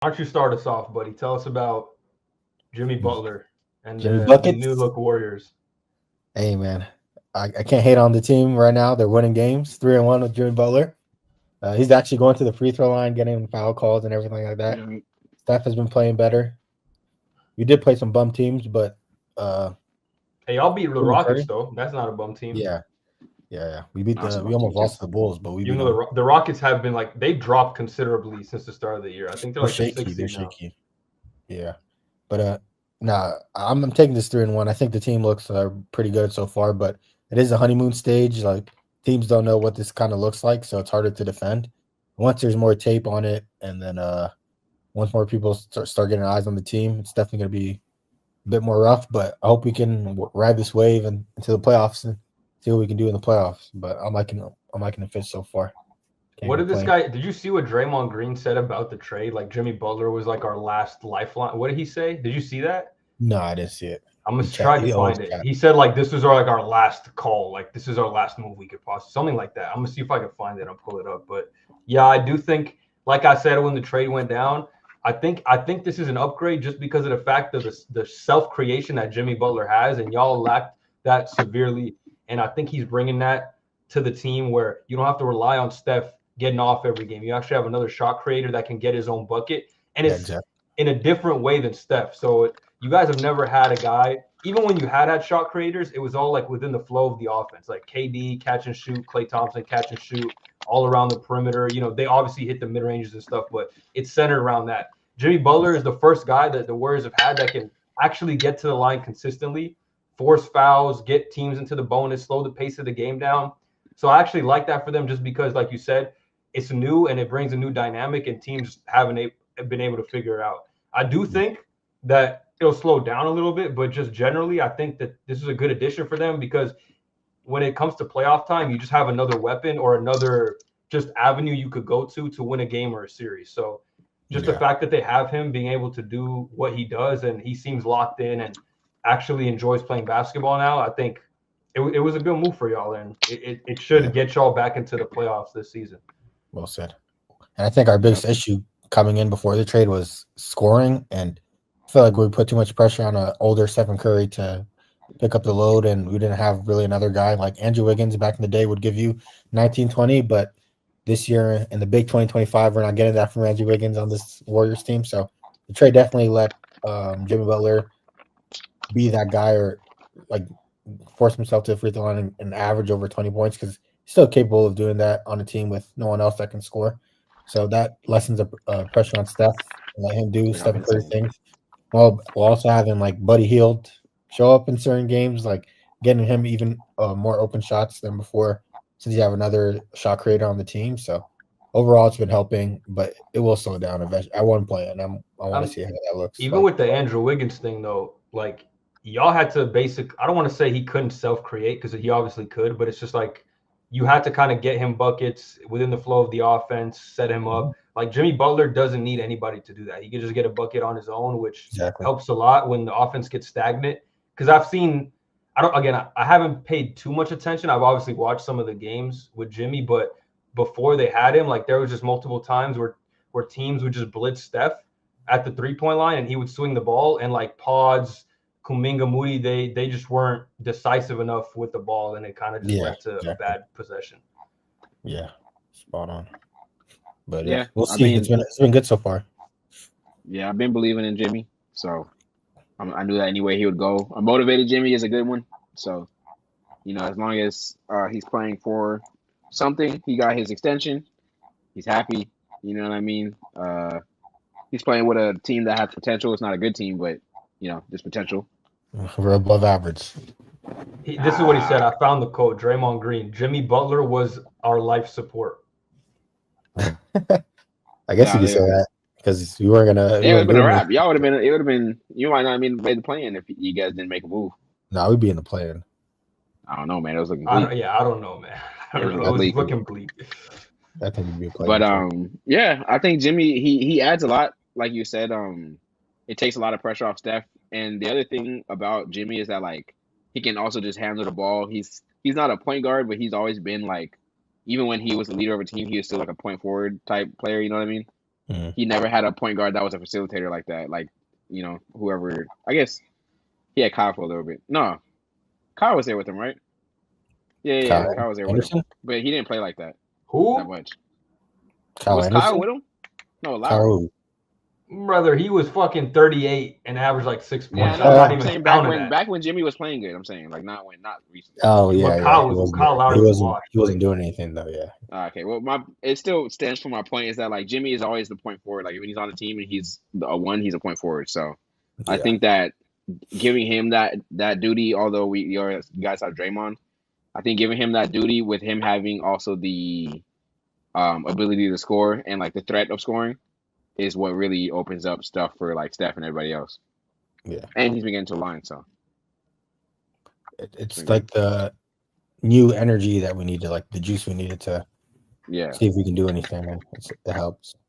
Why don't you start us off, buddy? Tell us about Jimmy Butler and Jimmy the New Buckets. Look Warriors. Hey man, I can't hate on the team right now. They're winning games, 3-1 with Jimmy Butler. He's actually going to the free throw line, getting foul calls and everything like that. Mhm. Steph has been playing better. We did play some bum teams, but uh, Hey, y'all beat the Stephen Rockets Curry, though. That's not a bum team. yeah, yeah. That's a We bum team almost too. lost to the Bulls, but we Even beat though them. the Rockets have been like they've dropped considerably since the start of the year. I think they're They're like the shaky. sixth They're seed now. shaky. Yeah, but nah, I'm taking this 3-1. I think the team looks pretty good so far, but it is a honeymoon stage. Like teams don't know what this kind of looks like, so it's harder to defend. Once there's more tape on it, and then once more people start getting eyes on the team, it's definitely going to be a bit more rough. But I hope we can ride this wave and into the playoffs and see what we can do in the playoffs. But I'm liking the fit so far. Can't What did this complain. guy? Did you see what Draymond Green said about the trade? Like Jimmy Butler was like our last lifeline. What did he say? Did you see that? No, I didn't see it. I'm gonna try to He always find it. chat. He said like this was our last call. Like this is our last move we could possibly something like that. I'm gonna see if I can find it and pull it up. But yeah, I do think, like I said when the trade went down, I think this is an upgrade just because of the fact of the self creation that Jimmy Butler has, and y'all lacked that severely. And I think he's bringing that to the team where you don't have to rely on Steph getting off every game. You actually have another shot creator that can get his own bucket, and Yeah, it's exactly. in a different way than Steph. So you guys have never had a guy, even when you had shot creators, it was all like within the flow of the offense, like KD catch and shoot, Klay Thompson catch and shoot, all around the perimeter. You know, they obviously hit the mid ranges and stuff, but it's centered around that. Jimmy Butler is the first guy that the Warriors have had that can actually get to the line consistently, force fouls, get teams into the bonus, slow the pace of the game down. So I actually like that for them just because, like you said, it's new and it brings a new dynamic, and teams haven't been able to figure it out. I do think that it'll slow down a little bit, but just generally, I think that this is a good addition for them because when it comes to playoff time, you just have another weapon or another just avenue you could go to win a game or a series. So just the Yeah. fact that they have him being able to do what he does and he seems locked in and actually enjoys playing basketball now, I think it was a good move for y'all, and it Yeah. should get y'all back into the playoffs this season. Well said. And I think our Yep. biggest issue coming in before the trade was scoring, and I feel like we put too much pressure on an older Stephen Curry to pick up the load, and we didn't have really another guy like Andrew Wiggins back in the day would give you 19-20, but this year in the big 2025, we're not getting that from Andrew Wiggins on this Warriors team. So the trade definitely let Jimmy Butler be that guy or like force himself to the free throw line and average over 20 points because he's still capable of doing that on a team with no one else that can score. So that lessens the pressure on Steph and let him do Yeah, I've Stephen been Curry saying. things. Well, we'll also having like Buddy Hield show up in certain games, like getting him even more open shots than before since you have another shot creator on the team. So overall, it's been helping, but it will slow down eventually at one point, and I want to Um, see how that looks Even like. with the Andrew Wiggins thing, though, like y'all had to I don't want to say he couldn't self create because he obviously could, but it's just like you had to kind of get him buckets within the flow of the offense, set him up. Mhm. Like Jimmy Butler doesn't need anybody to do that. He can just get a bucket on his own, which Exactly. helps a lot when the offense gets stagnant. Because I've seen, I don't, again, I haven't paid too much attention. I've obviously watched some of the games with Jimmy, but before they had him, like there was just multiple times where teams would just blitz Steph at the 3 point line and he would swing the ball and like Pods, Kuminga, Moody, they just weren't decisive enough with the ball and it kind of just Yeah, led to a exactly. bad possession. Yeah, spot on. But yeah, Yeah, we'll I see. mean, It's been good so far. yeah, I've been believing in Jimmy, so I knew that anyway he would go. A motivated Jimmy is a good one. So as long as he's playing for something, he got his extension. He's happy. You know what I mean? He's playing with a team that has potential. It's not a good team, but there's potential. We're above average. This is what he said. Ah, I found the quote. Draymond Green. Jimmy Butler was our life support. I guess you no, could say that because you it would have weren't been a doing wrap. anything. Y'all would have been. It would have been. You might not have been made the plan if you guys didn't make a move. No, we'd be in the plan. I don't know, man. It was looking bleak. I don't know, man. I It don't was know. It looking I was think bleak. looking bleak. I think you'd be a But plan too. yeah, I think Jimmy he adds a lot. Like you said, it takes a lot of pressure off Steph. And the other thing about Jimmy is that like he can also just handle the ball. He's not a point guard, but he's always been like even when he was the leader of a team, he was still like a point forward type player. You know what I mean? He never had a point guard that was a facilitator like that. Like, whoever. I guess he had Kyle for a little bit. No, Kyle was there with him, right? Yeah. Kyle was there with him, but he didn't play like that. Who? That much. Kyle Was Anderson? Kyle with him? No, Lowry. Kyle. Brother, he was fucking 38 and averaged like 6 points. Yeah, I'm no, not I'm even saying counting that. back when Jimmy was playing good. I'm saying like not recently. Oh yeah, But yeah. Kyle Lowry was washed. He wasn't doing anything though. Yeah. Okay, well, it still stands for my point is that like Jimmy is always the point forward. Like when he's on the team and he's a one, he's a point forward. So I think that giving him that duty, although you guys have Draymond, I think giving him that duty with him having also the ability to score and like the threat of scoring is what really opens up stuff for like Steph and everybody else. Yeah, and he's been getting to the line, so it's like the new energy that we needed, like the juice we needed to see if we can do anything, and it helps.